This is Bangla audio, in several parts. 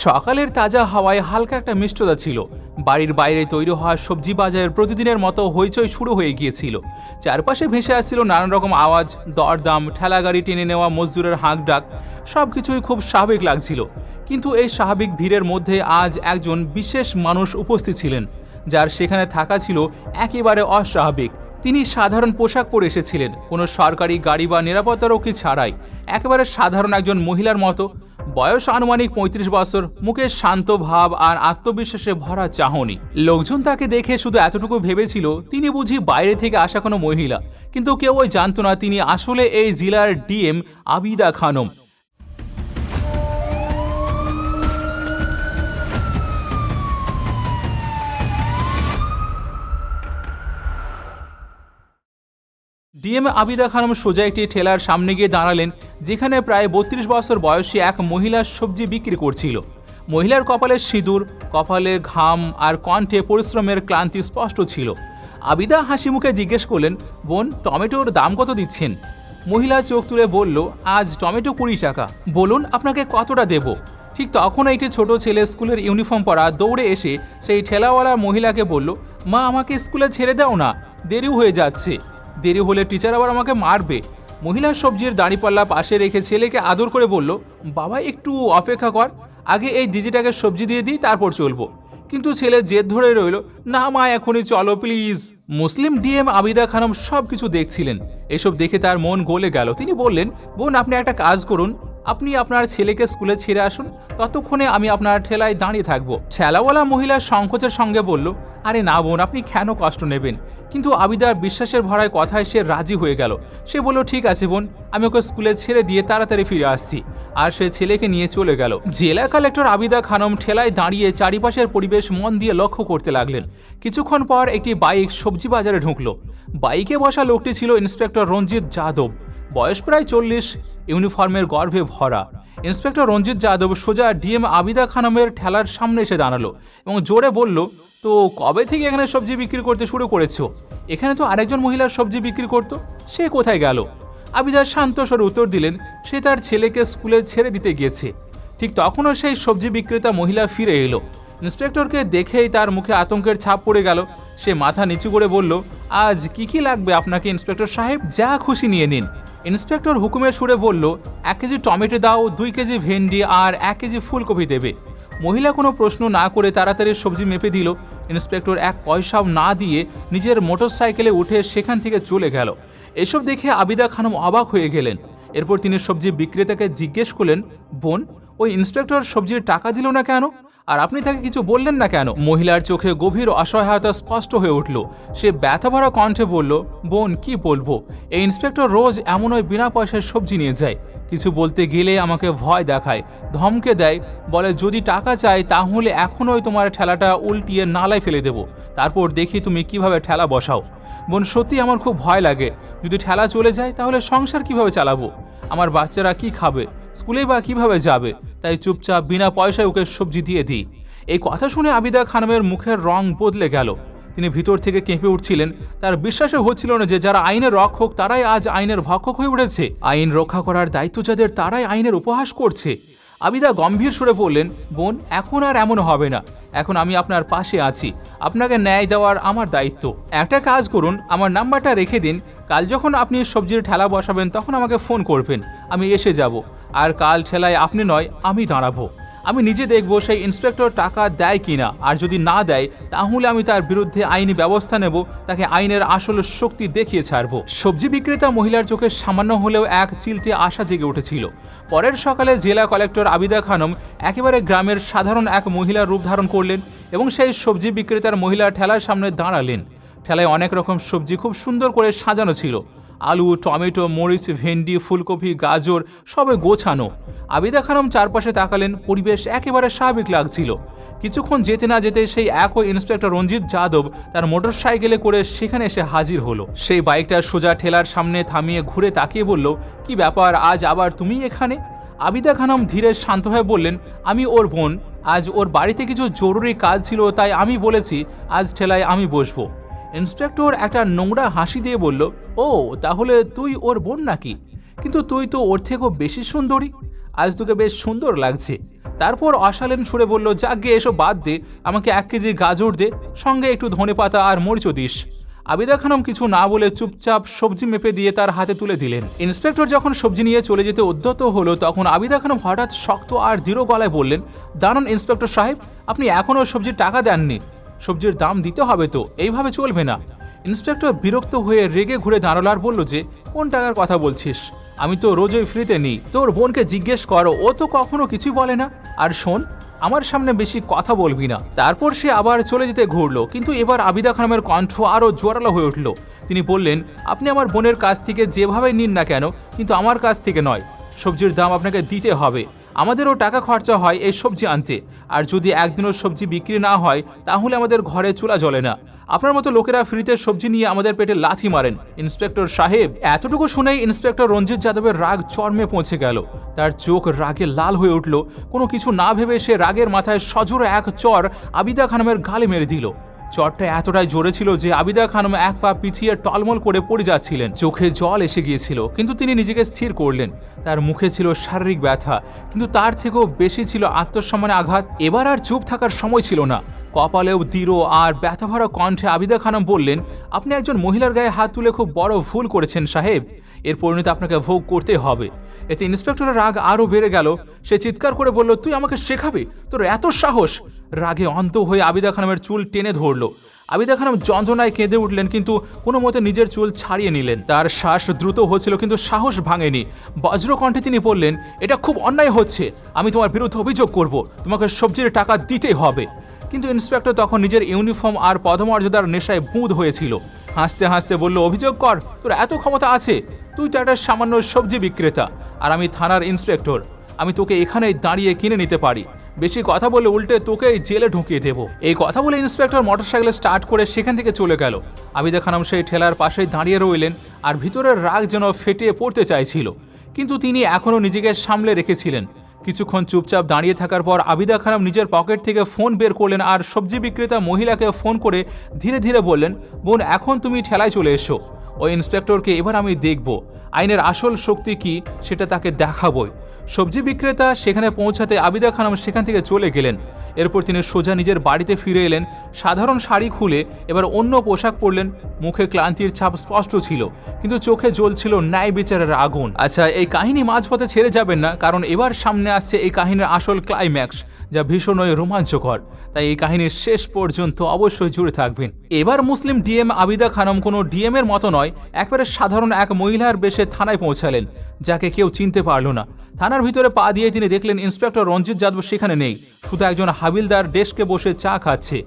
সকালের তাজা হাওয়ায় হালকা একটা মিষ্টতা ছিল। বাড়ির বাইরে তৈরি হওয়া সবজি বাজারের প্রতিদিনের মতো হইচই শুরু হয়ে গিয়েছিল। চারপাশে ভেসে আসছিল নানান রকম আওয়াজ, দরদাম, ঠেলাগাড়ি টেনে নেওয়া মজদুরের হাঁক ডাক। সবকিছুই খুব স্বাভাবিক লাগছিল। কিন্তু এই স্বাভাবিক ভিড়ের মধ্যে আজ একজন বিশেষ মানুষ উপস্থিত ছিলেন, যার সেখানে থাকা ছিল একেবারে অস্বাভাবিক। তিনি সাধারণ পোশাক পরে এসেছিলেন, কোনো সরকারি গাড়ি বা নিরাপত্তারক্ষী ছাড়াই। একেবারে সাধারণ একজন মহিলার মতো। বয়স আনুমানিক ৩৫ বছর, মুখে শান্ত ভাব আর আত্মবিশ্বাসে ভরা চাহনি। লোকজন তাকে দেখে শুধু এতটুকু ভেবেছিল তিনি বুঝি বাইরে থেকে আসা কোনো মহিলা, কিন্তু কেউই জানত না তিনি আসলে এই জেলার ডিএম আবিদা খানম। ডিএম আবিদা খানম সোজা একটি ঠেলার সামনে গিয়ে দাঁড়ালেন, যেখানে প্রায় ৩২ বছর বয়সী এক মহিলা সবজি বিক্রি করছিল। মহিলার কপালে সিঁদুর, কপালে ঘাম আর কণ্ঠে পরিশ্রমের ক্লান্তি স্পষ্ট ছিল। আবিদা হাসি মুখে জিজ্ঞেস করলেন, বোন, টমেটোর দাম কত দিচ্ছেন? মহিলা চোখ তুলে বলল, আজ টমেটো ২০ টাকা। বলুন আপনাকে কতটা দেব? ঠিক তখন একটি ছোট ছেলে স্কুলের ইউনিফর্ম পরা দৌড়ে এসে সেই ঠেলাওয়ালা মহিলাকে বলল, মা, আমাকে স্কুলে ছেড়ে দাও না, দেরি হয়ে যাচ্ছে। দেরি হলে টিচার আবার আমাকে মারবে। মহিলা সবজির দাঁড়িপাল্লা পাশে রেখে ছেলেকে আদর করে বলল, বাবা, একটু অপেক্ষা কর, আগে এই দিদিটাকে সবজি দিয়ে দিই, তারপর চলবো। কিন্তু ছেলে জেদ ধরে রইল, না মা, এখনই চলো please. Muslim DM Abida Khanam সব কিছু দেখছিলেন। এসব দেখে তার মন গলে গেল। তিনি বললেন, বোন, আপনি একটা কাজ করুন, আপনি আপনার ছেলেকে স্কুলে ছেড়ে আসুন, ততক্ষণে আমি আপনার ঠেলায় দাঁড়িয়ে থাকবো। ঠেলাওয়ালা মহিলা সংকোচের সঙ্গে বলল, আরে না বোন, আপনি কেন কষ্ট নেবেন? কিন্তু আবিদার বিশ্বাসের ভরায় কথায় সে রাজি হয়ে গেল। সে বলল, ঠিক আছে বোন, আমি ওকে স্কুলে ছেড়ে দিয়ে তাড়াতাড়ি ফিরে আসছি। আর সে ছেলেকে নিয়ে চলে গেল। জেলা কালেক্টর আবিদা খানম ঠেলায় দাঁড়িয়ে চারিপাশের পরিবেশ মন দিয়ে লক্ষ্য করতে লাগলেন। কিছুক্ষণ পর একটি বাইক সবজি বাজারে ঢুকলো। বাইকে বসা লোকটি ছিল ইন্সপেক্টর রঞ্জিত যাদব, বয়স প্রায় ৪০, ইউনিফর্মের গর্ভে ভরা। ইন্সপেক্টর রঞ্জিত যাদব সোজা ডিএম আবিদা খানমের ঠেলার সামনে এসে দাঁড়ালো এবং জোরে বলল, তো কবে থেকে এখানে সবজি বিক্রি করতে শুরু করেছো? এখানে তো আরেকজন মহিলার সবজি বিক্রি করতো, সে কোথায় গেল? আবিদা শান্ত স্বরে উত্তর দিলেন, সে তার ছেলেকে স্কুলে ছেড়ে দিতে গিয়েছে। ঠিক তখনও সেই সবজি বিক্রেতা মহিলা ফিরে এলো। ইন্সপেক্টরকে দেখেই তার মুখে আতঙ্কের ছাপ পড়ে গেল। সে মাথা নিচু করে বলল, আজ কি লাগবে আপনাকে ইন্সপেক্টর সাহেব? যা খুশি নিয়ে নিন। ইন্সপেক্টর হুকুমের সুরে বলল, ১ কেজি টমেটো দাও, ২ কেজি ভেন্ডি আর ১ কেজি ফুলকপি দেবে। মহিলা কোনো প্রশ্ন না করে তাড়াতাড়ি সবজি মেপে দিল। ইন্সপেক্টর ১ পয়সাও না দিয়ে নিজের মোটরসাইকেলে উঠে সেখান থেকে চলে গেল। এসব দেখে আবিদা খানম অবাক হয়ে গেলেন। এরপর তিনি সবজি বিক্রেতাকে জিজ্ঞেস করলেন, বোন, ওই ইন্সপেক্টর সবজির টাকা দিল না কেন? আর আপনি তাকে কিছু বললেন না কেন? মহিলার চোখে গভীর অসহায়তা স্পষ্ট হয়ে উঠল। সে ব্যথাভরা কণ্ঠে বলল, বোন, কি বলবো, এই ইন্সপেক্টর রোজ এমনই বিনা পয়সায় সবজি নিয়ে যায়। কিছু বলতে গেলে আমাকে ভয় দেখায়, ধমকে দেয়, বলে যদি টাকা চাই তাহলে এখনই তোমার ঠেলাটা উল্টিয়ে নালায় ফেলে দেব, তারপর দেখি তুমি কিভাবে ঠেলা বসাও। বোন, সত্যি আমার খুব ভয় লাগে, যদি ঠেলা চলে যায় তাহলে সংসার কিভাবে চালাবো? আমার বাচ্চারা কি খাবে? স্কুলে বা কিভাবে যাবে? তাই চুপচাপ বিনা পয়সায় ওকে সবজি দিয়ে দিই। এই কথা শুনে আবিদা খানমের মুখের রং বদলে গেল। তিনি ভিতর থেকে কেঁপে উঠছিলেন। তার বিশ্বাসে হচ্ছিল না যে যারা আইনের রক্ষক তারাই আজ আইনের ভক্ষক হয়ে উঠেছে। আইন রক্ষা করার দায়িত্ব যাদের, তারাই আইনের উপহাস করছে। আবিদা গম্ভীর সুরে বললেন, বোন, এখন আর এমন হবে না, এখন আমি আপনার পাশে আছি, আপনাকে ন্যায় দেওয়ার আমার দায়িত্ব। একটা কাজ করুন, আমার নাম্বারটা রেখে দিন, কাল যখন আপনি সবজির ঠেলা বসাবেন তখন আমাকে ফোন করবেন, আমি এসে যাব। আর কাল ঠেলায় আপনি নয়, আমি দাঁড়াবো। আমি নিজে দেখব সেই ইন্সপেক্টর টাকা দেয় কিনা, আর যদি না দেয় তাহলে আমি তার বিরুদ্ধে আইনি ব্যবস্থা নেব, তাকে আইনের আসল শক্তি দেখিয়ে ছাড়ব। সবজি বিক্রেতা মহিলার চোখে সামান্য হলেও এক চিলতে আশা জেগে উঠেছিল। পরের সকালে জেলা কালেক্টর আবিদা খানম একেবারে গ্রামের সাধারণ এক মহিলার রূপ ধারণ করলেন এবং সেই সবজি বিক্রেতার মহিলা ঠেলার সামনে দাঁড়ালেন। ঠেলায় অনেক রকম সবজি খুব সুন্দর করে সাজানো ছিল, আলু, টমেটো, মরিচ, ভেন্ডি, ফুলকপি, গাজর, সবে গোছানো। আবিদা খানম চারপাশে তাকালেন, পরিবেশ একেবারে স্বাভাবিক লাগছিল। কিছুক্ষণ যেতে না যেতে সেই একই ইন্সপেক্টর রঞ্জিত যাদব তার মোটরসাইকেলে করে সেখানে এসে হাজির হলো। সেই বাইকটা সোজা ঠেলার সামনে থামিয়ে ঘুরে তাকিয়ে বলল, কি ব্যাপার, আজ আবার তুমি এখানে? আবিদা খানম ধীরে শান্ত হয়ে বললেন, আমি ওর বোন, আজ ওর বাড়িতে কিছু জরুরি কাজ ছিল, তাই আমি বলেছি আজ ঠেলায় আমি বসবো। ইন্সপেক্টর একটা নোংরা হাসি দিয়ে বলল, ও তাহলে তুই ওর বোন নাকি? কিন্তু তুই তো ওর থেকেও বেশি সুন্দরী। আজ তোকে বেশ সুন্দর লাগছে। তারপর অশালীন সুরে বলল, যাক গিয়ে এসব বাদ দে, আমাকে 1 কেজি গাজর দে, সঙ্গে একটু ধনেপাতা আর মরিচও দিস। আবিদা খানম কিছু না বলে চুপচাপ সবজি মেপে দিয়ে তার হাতে তুলে দিলেন। ইন্সপেক্টর যখন সবজি নিয়ে চলে যেতে উদ্যত হলো, তখন আবিদা খানম হঠাৎ শক্ত আর দৃঢ় গলায় বললেন, দাঁড়ান ইন্সপেক্টর সাহেব, আপনি এখনও সবজির টাকা দেননি। সবজির দাম দিতে হবে তো, এইভাবে চলবে না। ইন্সপেক্টর বিরক্ত হয়ে রেগে ঘুরে দাঁড়ালো আর বলল যে, কোন টাকার কথা বলছিস? আমি তো রোজই ফ্রিতে নিই। তোর বোনকে জিজ্ঞেস করো, ও তো কখনো কিছুই বলে না। আর শোন, আমার সামনে বেশি কথা বলবি না। তারপর সে আবার চলে যেতে ঘুরলো, কিন্তু এবার আবিদা খানমের কণ্ঠ আরও জোরালো হয়ে উঠল। তিনি বললেন, আপনি আমার বোনের কাছ থেকে যেভাবে নিন না কেন, কিন্তু আমার কাছ থেকে নয়। সবজির দাম আপনাকে দিতে হবে। আমাদেরও টাকা খরচা হয় এই সবজি আনতে, আর যদি একদিনও সবজি বিক্রি না হয় তাহলে আমাদের ঘরে চুলা জ্বলে না। আপনার মতো লোকেরা ফ্রিতে সবজি নিয়ে আমাদের পেটে লাথি মারেন। ইন্সপেক্টর সাহেব। এতটুকু শুনেই ইন্সপেক্টর রঞ্জিত যাদবের রাগ চরমে পৌঁছে গেল। তার চোখ রাগে লাল হয়ে উঠল। কোনো কিছু না ভেবে সে রাগের মাথায় সজোরে এক চর আবিদা খানমের গালে মেরে দিল। চরটা এতটাই জোরে ছিল যে আবিদা খানম 1 পা পিছিয়ে টলমল করে পড়ে যাচ্ছিলেন। চোখে জল এসে গিয়েছিল, কিন্তু তিনি নিজেকে স্থির করলেন। তার মুখে ছিল শারীরিক ব্যথা, কিন্তু তার থেকেও বেশি ছিল আত্মসম্মানে আঘাত। এবার আর চুপ থাকার সময় ছিল না। কপালেও দৃঢ় আর ব্যথাভরা কণ্ঠে আবিদা খানম বললেন, আপনি একজন মহিলার গায়ে হাত তুলে খুব বড় ভুল করেছেন সাহেব। এর পরিণতি আপনাকে ভোগ করতে হবে। এতে ইন্সপেক্টরের রাগ আরও বেড়ে গেল। সে চিৎকার করে বলল, তুই আমাকে শেখাবি? তোর এত সাহস? রাগে অন্ধ হয়ে আবিদা খানমের চুল টেনে ধরল। আবিদা খানম যন্ত্রণায় কেঁদে উঠলেন, কিন্তু কোনো মতে নিজের চুল ছাড়িয়ে নিলেন। তার শ্বাস দ্রুত হচ্ছিল, কিন্তু সাহস ভাঙেনি। বজ্রকণ্ঠে তিনি বললেন, এটা খুব অন্যায় হচ্ছে। আমি তোমার বিরুদ্ধে অভিযোগ করব। তোমাকে সবজির টাকা দিতেই হবে। কিন্তু ইন্সপেক্টর তখন নিজের ইউনিফর্ম আর পদমর্যাদার নেশায় বুঁদ হয়েছিল। হাসতে হাসতে বলল, অভিযোগ কর, তোর এত ক্ষমতা আছে? তুই তো একটা সামান্য সবজি বিক্রেতা, আর আমি থানার ইন্সপেক্টর। আমি তোকে এখানেই দাঁড়িয়ে কিনে নিতে পারি। বেশি কথা বলে উল্টে তোকেই জেলে ঢুকিয়ে দেব। এই কথা বলে ইন্সপেক্টর মোটরসাইকেল স্টার্ট করে সেখান থেকে চলে গেল। আবিদা খানম সেই ঠেলার পাশেই দাঁড়িয়ে রইলেন, আর ভিতরের রাগ যেন ফেটে পড়তে চাইছিল, কিন্তু তিনি এখনও নিজেকে সামলে রেখেছিলেন। কিছুক্ষণ চুপচাপ দাঁড়িয়ে থাকার পর আবিদা খানম নিজের পকেট থেকে ফোন বের করলেন আর সবজি বিক্রেতা মহিলাকে ফোন করে ধীরে ধীরে বললেন, বোন, এখন তুমি ঠেলায় চলে এসো। ওই ইন্সপেক্টরকে এবার আমি দেখব। আইনের আসল শক্তি কি সেটা তাকে দেখাবই। সবজি বিক্রেতা সেখানে পৌঁছাতে আবিদা খানম সেখান থেকে চলে গেলেন। এরপর তিনি সোজা নিজের বাড়িতে ফিরে এলেন। সাধারণ শাড়ি খুলে এবার অন্য পোশাক পরলেন। মুখে ক্লান্তির ছাপ স্পষ্ট ছিল, কিন্তু চোখে জ্বলছিল ন্যায় বিচারের আগুন। আচ্ছা, এই কাহিনী মাঝপথে ছেড়ে যাবেন না, কারণ এবার সামনে আসছে এই কাহিনীর আসল ক্লাইম্যাক্স, যা ভীষণই রোমাঞ্চকর। তাই এই কাহিনীর শেষ পর্যন্ত অবশ্যই জুড়ে থাকবেন। এবার মুসলিম ডিএম আবিদা খানম কোনো ডিএম এর মতো নয়, একবারে সাধারণ এক মহিলার বেশে থানায় পৌঁছালেন, যাকে কেউ চিনতে পারল না। থানার ভিতরে পা দিয়ে তিনি দেখলেন ইন্সপেক্টর রঞ্জিত যাদব সেখানে নেই, শুধু একজন হাবিলদার ডেস্কে বসে চা খাচ্ছে।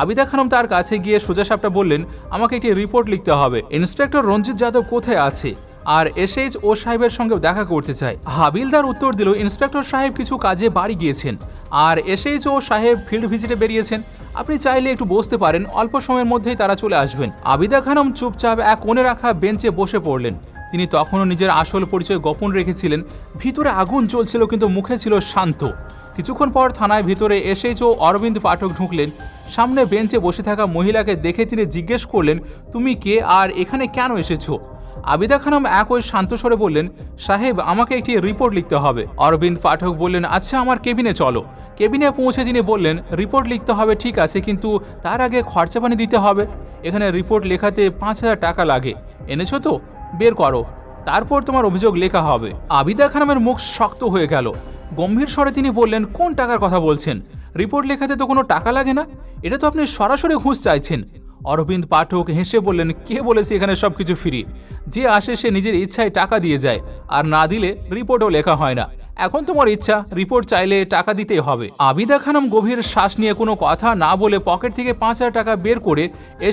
আবিদা খানম তার কাছে গিয়ে সোজাসাপটা বললেন, আমাকে একটি রিপোর্ট লিখতে হবে। ইন্সপেক্টর রঞ্জিত যাদব কোথায় আছে আর SHO সাহেবের সঙ্গে দেখা করতে চায়। হাবিলদার উত্তর দিল, ইন্সপেক্টর সাহেব কিছু কাজে বাড়ি গিয়েছেন, আর SHO সাহেব ফিল্ড ভিজিটে বেরিয়েছেন। আপনি চাইলে একটু বসতে পারেন, অল্প সময়ের মধ্যেই তারা চলে আসবেন। আবিদা খানম চুপচাপ এক কোণে রাখা বেঞ্চে বসে পড়লেন। তিনি তখনও নিজের আসল পরিচয় গোপন রেখেছিলেন। ভিতরে আগুন চলছিল, কিন্তু মুখে ছিল শান্ত। কিছুক্ষণ পর থানায় ভিতরে SHO অরবিন্দ পাঠক ঢুকলেন। সামনে বেঞ্চে বসে থাকা মহিলাকে দেখে তিনি জিজ্ঞেস করলেন, তুমি কে আর এখানে কেন এসেছো? আবিদা খানম একই শান্ত স্বরে বললেন, সাহেব, আমাকে একটি রিপোর্ট লিখতে হবে। অরবিন্দ পাঠক বললেন, আচ্ছা, আমার কেবিনে চলো। কেবিনে পৌঁছে তিনি বললেন, রিপোর্ট লিখতে হবে ঠিক আছে, কিন্তু তার আগে খরচা পানি দিতে হবে। এখানে রিপোর্ট লেখাতে 5,000 টাকা লাগে। এনেছো তো? বের করো, তারপর তোমার অভিযোগ লেখা হবে। আবিদা খানমের মুখ শক্ত হয়ে গেল। গম্ভীর স্বরে তিনি বললেন, কোন টাকার কথা বলছেন? রিপোর্ট লেখাতে তো কোনো টাকা লাগে না। এটা তো আপনি সরাসরি ঘুষ চাইছেন। অরবিন্দ পাঠক হেসে বললেন, কে বলেছে এখানে সবকিছু ফ্রি? যে আসে সে নিজের ইচ্ছায় টাকা দিয়ে যায়, আর না দিলে রিপোর্টও লেখা হয় না। এখন তোমার ইচ্ছা, রিপোর্ট চাইলে টাকা দিতেই হবে। আবিদা খানম গভীর শ্বাস নিয়ে কোনো কথা না বলে পকেট থেকে 5,000 টাকা বের করে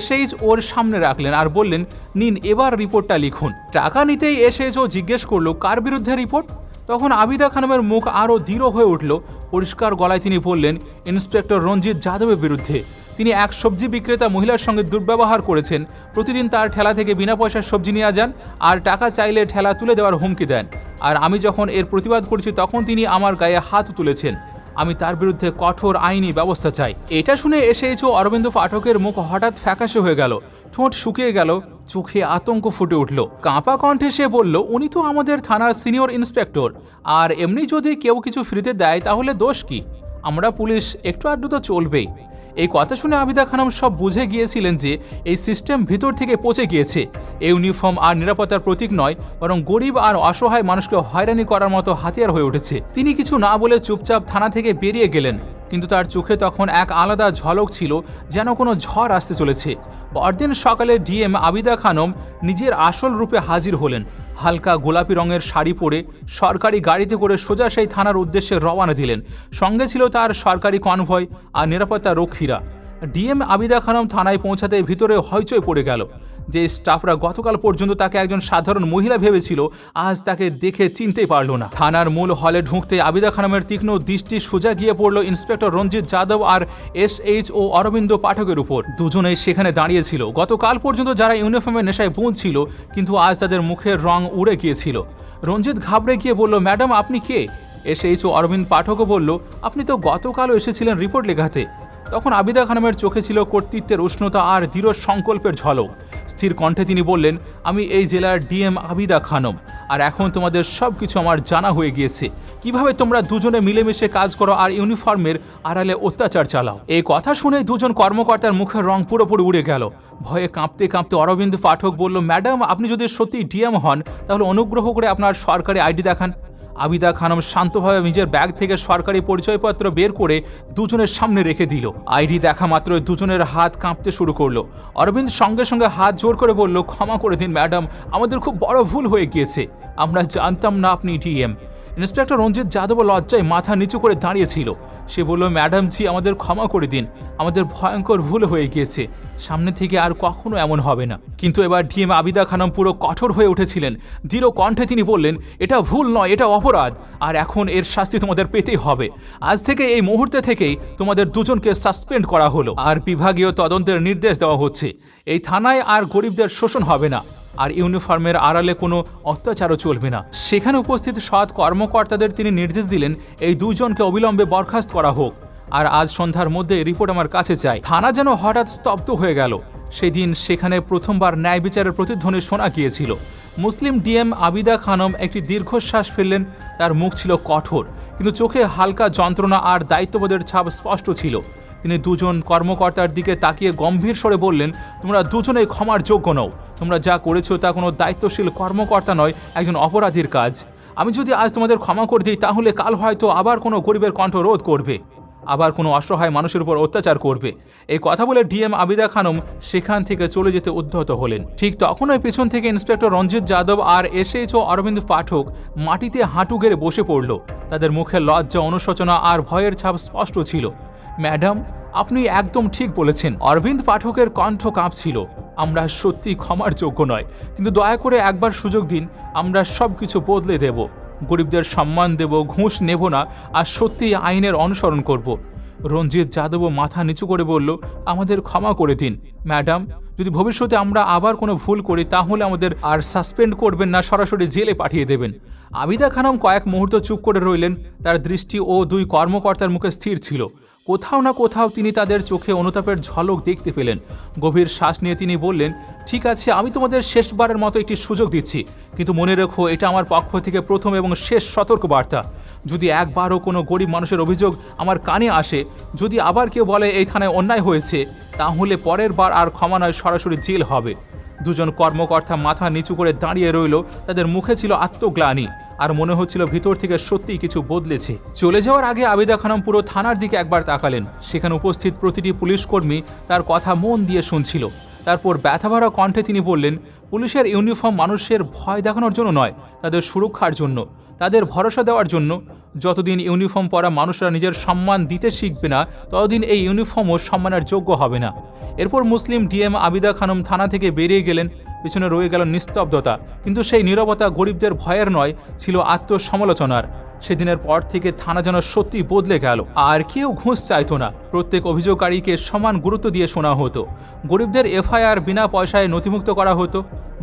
SHOর সামনে রাখলেন আর বললেন, নিন, এবার রিপোর্টটা লিখুন। টাকা নিতেই SHO জিজ্ঞেস করলো, কার বিরুদ্ধে রিপোর্ট? তখন আবিদা খানমের মুখ আরও দৃঢ় হয়ে উঠল। পরিষ্কার গলায় তিনি বললেন, ইন্সপেক্টর রঞ্জিত যাদবের বিরুদ্ধে। তিনি এক সবজি বিক্রেতা মহিলার সঙ্গে দুর্ব্যবহার করেছেন। প্রতিদিন তার ঠেলা থেকে বিনা পয়সার সবজি নিয়ে যান, আর টাকা চাইলে ঠেলা তুলে দেওয়ার হুমকি দেন। আর আমি যখন এর প্রতিবাদ করেছি তখন তিনি আমার গায়ে হাত তুলেছেন। আমি তার বিরুদ্ধে কঠোর আইনি ব্যবস্থা চাই। এটা শুনে SHO অরবিন্দ পাঠকের মুখ হঠাৎ ফ্যাকাশে হয়ে গেল। ঠোঁট শুকিয়ে গেল, চোখে আতঙ্ক ফুটে উঠল। কাঁপা কণ্ঠে সে বলল, উনি তো আমাদের থানার সিনিয়র ইন্সপেক্টর, আর এমনি যদি কেউ কিছু ফ্রিতে দেয় তাহলে দোষ কি? আমরা পুলিশ, একটু আধটু তো চলবেই। এই কথা শুনে আবিদা খানম সব বুঝে গিয়েছিলেন যে এই সিস্টেম ভিতর থেকে পচে গিয়েছে। এই ইউনিফর্ম আর নিরাপত্তার প্রতীক নয়, বরং গরিব আর অসহায় মানুষকে হয়রানি করার মতো হাতিয়ার হয়ে উঠেছে। তিনি কিছু না বলে চুপচাপ থানা থেকে বেরিয়ে গেলেন, কিন্তু তার চোখে তখন এক আলাদা ঝলক ছিল, যেন কোনো ঝড় আসতে চলেছে। পরদিন সকালে ডিএম আবিদা খানম নিজের আসল রূপে হাজির হলেন। হালকা গোলাপি রঙের শাড়ি পরে সরকারি গাড়িতে করে সোজা সেই থানার উদ্দেশ্যে রওনা দিলেন। সঙ্গে ছিল তার সরকারি কনভয় আর নিরাপত্তা রক্ষীরা। ডিএম আবিদা খানম থানায় পৌঁছাতে ভিতরে হইচই পড়ে গেল। যে স্টাফরা গতকাল পর্যন্ত তাকে একজন সাধারণ মহিলা ভেবেছিল, আজ তাকে দেখে চিনতেই পারল না। থানার মূল হলে ঢুকতে আবিদা খানমের তীক্ষ্ণ দৃষ্টি সোজা গিয়ে পড়ল ইন্সপেক্টর রঞ্জিত যাদব আর SHO অরবিন্দ পাঠকের উপর। দুজনেই সেখানে দাঁড়িয়েছিল। গতকাল পর্যন্ত যারা ইউনিফর্মের নেশায় বুনছিল, কিন্তু আজ তাদের মুখের রং উড়ে গিয়েছিল। রঞ্জিত ঘাবড়ে গিয়ে বলল, ম্যাডাম আপনি কে? SHO অরবিন্দ পাঠকও বলল, আপনি তো গতকালও এসেছিলেন রিপোর্ট লেখাতে। তখন আবিদা খানমের চোখে ছিল কর্তৃত্বের উষ্ণতা আর দৃঢ় সংকল্পের ঝলক। স্থির কণ্ঠে তিনি বললেন, আমি এই জেলার ডিএম আবিদা খানম, আর এখন তোমাদের সব কিছু আমার জানা হয়ে গিয়েছে, কিভাবে তোমরা দুজনে মিলেমিশে কাজ করো আর ইউনিফর্মের আড়ালে অত্যাচার চালাও। এই কথা শুনে দুজন কর্মকর্তার মুখের রং পুরোপুরি উড়ে গেল। ভয়ে কাঁপতে কাঁপতে অরবিন্দ পাঠক বলল, ম্যাডাম আপনি যদি সত্যি ডিএম হন তাহলে অনুগ্রহ করে আপনার সরকারি আইডি দেখান। আবিদা খানম শান্তভাবে নিজের ব্যাগ থেকে সরকারি পরিচয়পত্র বের করে দুজনের সামনে রেখে দিল। আইডি দেখা মাত্র দুজনের হাত কাঁপতে শুরু করলো। অরবিন্দ সঙ্গে সঙ্গে হাত জোর করে বলল, ক্ষমা করে দিন ম্যাডাম, আমাদের খুব বড় ভুল হয়ে গিয়েছে, আমরা জানতাম না আপনি ডিএম। ইন্সপেক্টর রঞ্জিত যাদব লজ্জায় মাথা নিচু করে দাঁড়িয়েছিল। সে বলল, ম্যাডাম জি, আমাদের ক্ষমা করে দিন, আমাদের ভয়ঙ্কর ভুল হয়ে গিয়েছে, সামনে থেকে আর কখনো এমন হবে না। কিন্তু এবার ডিএম আবিদা খানম পুরো কঠোর হয়ে উঠেছিলেন। দৃঢ় কণ্ঠে তিনি বললেন, এটা ভুল নয়, এটা অপরাধ, আর এখন এর শাস্তি তোমাদের পেতেই হবে। আজ থেকে, এই মুহূর্তে থেকেই তোমাদের দুজনকে সাসপেন্ড করা হলো, আর বিভাগীয় তদন্তের নির্দেশ দেওয়া হচ্ছে। এই থানায় আর গরিবদের শোষণ হবে না, আর ইউনিফর্মের আড়ালে কোনো অত্যাচারও চলবে না। সেখানে উপস্থিত সৎ কর্মকর্তাদের তিনি নির্দেশ দিলেন, এই দুজনকে অবিলম্বে বরখাস্ত করা হোক, আর আজ সন্ধ্যার মধ্যে রিপোর্ট আমার কাছে চাই। থানা যেন হঠাৎ স্তব্ধ হয়ে গেল। সেদিন সেখানে প্রথমবার ন্যায় বিচারের প্রতিধ্বনি শোনা গিয়েছিল। মুসলিম ডিএম আবিদা খানম একটি দীর্ঘশ্বাস ফেললেন। তার মুখ ছিল কঠোর, কিন্তু চোখে হালকা যন্ত্রণা আর দায়িত্ববোধের ছাপ স্পষ্ট ছিল। তিনি দুজন কর্মকর্তার দিকে তাকিয়ে গম্ভীর স্বরে বললেন, তোমরা দুজনেই ক্ষমার যোগ্য নও। তোমরা যা করেছো তা কোনো দায়িত্বশীল কর্মকর্তা নয়, একজন অপরাধীর কাজ। আমি যদি আজ তোমাদের ক্ষমা করে দিই, তাহলে কাল হয়তো আবার কোনো গরিবের কণ্ঠ রোধ করবে, আবার কোনো অসহায় মানুষের উপর অত্যাচার করবে। এই কথা বলে ডিএম আবিদা খানম সেখান থেকে চলে যেতে উদ্ধত হলেন। ঠিক তখনই পেছন থেকে ইন্সপেক্টর রঞ্জিত যাদব আর SHO অরবিন্দ পাঠক মাটিতে হাঁটু গেড়ে বসে পড়ল। তাদের মুখে লজ্জা, অনুশোচনা আর ভয়ের ছাপ স্পষ্ট ছিল। ম্যাডাম আপনি একদম ঠিক বলেছেন। অরবিন্দ পাঠকের কণ্ঠ কাঁপছিল। আমরা সত্যি ক্ষমার যোগ্য নয়, কিন্তু দয়া করে একবার সুযোগ দিন, আমরা সব কিছু বদলে দেব, গরিবদের সম্মান দেব, ঘুষ নেব না, আর সত্যি আইনের অনুসরণ করব। রঞ্জিত যাদবও মাথা নিচু করে বলল, আমাদের ক্ষমা করে দিন ম্যাডাম, যদি ভবিষ্যতে আমরা আবার কোনো ভুল করি তাহলে আমাদের আর সাসপেন্ড করবেন না, সরাসরি জেলে পাঠিয়ে দেবেন। আবিদা খানম কয়েক মুহূর্ত চুপ করে রইলেন। তার দৃষ্টি ও দুই কর্মকর্তার মুখে স্থির ছিল। কোথাও না কোথাও তিনি তাদের চোখে অনুতাপের ঝলক দেখতে পেলেন। গভীর শ্বাস নিয়ে তিনি বললেন, ঠিক আছে, আমি তোমাদের শেষবারের মতো একটি সুযোগ দিচ্ছি, কিন্তু মনে রেখো, এটা আমার পক্ষ থেকে প্রথম এবং শেষ সতর্কবার্তা। যদি একবারও কোনো গরিব মানুষের অভিযোগ আমার কানে আসে, যদি আবার কেউ বলে এই থানায় অন্যায় হয়েছে, তাহলে পরের বার আর ক্ষমা নয়, সরাসরি জেল হবে। দুজন কর্মকর্তা মাথা নিচু করে দাঁড়িয়ে রইল। তাদের মুখে ছিল আত্মগ্লানি, আর মনে হচ্ছিল ভিতর থেকে সত্যিই কিছু বদলেছে। চলে যাওয়ার আগে আবিদা খানম পুরো থানার দিকে একবার তাকালেন। সেখানে উপস্থিত প্রতিটি পুলিশ কর্মী তার কথা মন দিয়ে শুনছিল। তারপর ব্যথাভরা কণ্ঠে তিনি বললেন, পুলিশের ইউনিফর্ম মানুষের ভয় দেখানোর জন্য নয়, তাদের সুরক্ষার জন্য, তাদের ভরসা দেওয়ার জন্য। যতদিন ইউনিফর্ম পরা মানুষরা নিজের সম্মান দিতে শিখবে না, ততদিন এই ইউনিফর্মও সম্মানের যোগ্য হবে না। এরপর মুসলিম ডিএম আবিদা খানম থানা থেকে বেরিয়ে গেলেন। পিছনে রয়ে গেল নিস্তব্ধতা, কিন্তু সেই নীরবতা গরিবদের ভয়ের নয়, ছিল আত্মসমালোচনার। সেদিনের পর থেকে থানা যেন সত্যি বদলে গেল। আর কেউ ঘুষ চাইতো না, প্রত্যেক অভিযোগকারীকে সমান গুরুত্ব দিয়ে শোনা হতো। গরিবদের FIR বিনা পয়সায় নথিভুক্ত করা হতো।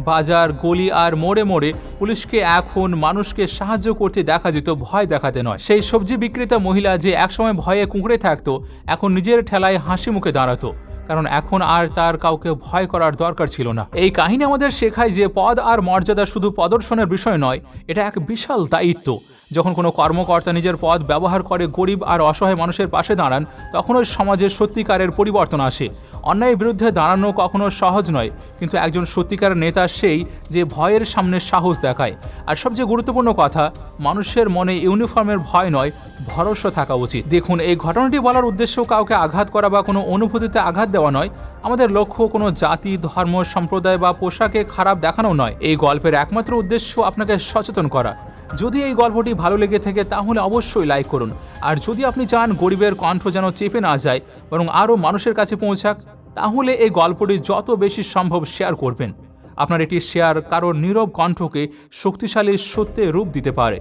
বাজার, গলি আর মোড়ে মোড়ে পুলিশকে এখন মানুষকে সাহায্য করতে দেখা যেত, ভয় দেখাতে নয়। সেই সবজি বিক্রেতা মহিলা যে একসময় ভয়ে কুঁকড়ে থাকতো, এখন নিজের ঠেলায় হাসি মুখে দাঁড়াতো, কারণ এখন আর তার কাউকে ভয় করার দরকার ছিল না। এই কাহিনী আমাদের শেখায় যে পদ আর মর্যাদা শুধু প্রদর্শনের বিষয় নয়, এটা এক বিশাল দায়িত্ব। যখন কোনো কর্মকর্তা নিজের পদ ব্যবহার করে গরিব আর অসহায় মানুষের পাশে দাঁড়ান, তখন ওই সমাজের সত্যিকারের পরিবর্তন আসে। অন্যায়ের বিরুদ্ধে দাঁড়ানো কখনো সহজ নয়, কিন্তু একজন সত্যিকারের নেতা সেই যে ভয়ের সামনে সাহস দেখায়। আর সবচেয়ে গুরুত্বপূর্ণ কথা, মানুষের মনে ইউনিফর্মের ভয় নয়, ভরসা থাকা উচিত। দেখুন, এই ঘটনাটি বলার উদ্দেশ্য কাউকে আঘাত করা বা কোনো অনুভূতিতে আঘাত দেওয়া নয়। আমাদের লক্ষ্য কোনো জাতি, ধর্ম, সম্প্রদায় বা পোশাকে খারাপ দেখানো নয়। এই গল্পের একমাত্র উদ্দেশ্য আপনাকে সচেতন করা। যদি এই গল্পটি ভালো লেগে থাকে তাহলে অবশ্যই লাইক করুন। আর যদি আপনি চান গরিবের কণ্ঠ যেন চেপে না যায়, বরং আরও মানুষের কাছে পৌঁছাক, তাহলে এই গল্পটি যত বেশি সম্ভব শেয়ার করবেন। আপনার এটি শেয়ার কারোর নীরব কণ্ঠকে শক্তিশালী সত্যে রূপ দিতে পারে।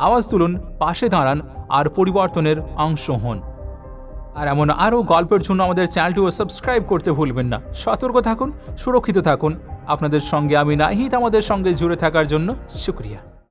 আওয়াজ তুলুন, পাশে দাঁড়ান আর পরিবর্তনের অংশ হন। আর এমন আরও গল্পের জন্য আমাদের চ্যানেলটিও সাবস্ক্রাইব করতে ভুলবেন না। সতর্ক থাকুন, সুরক্ষিত থাকুন। আপনাদের সঙ্গে আমি নাহিদ, আমাদের সঙ্গে জুড়ে থাকার জন্য শুকরিয়া।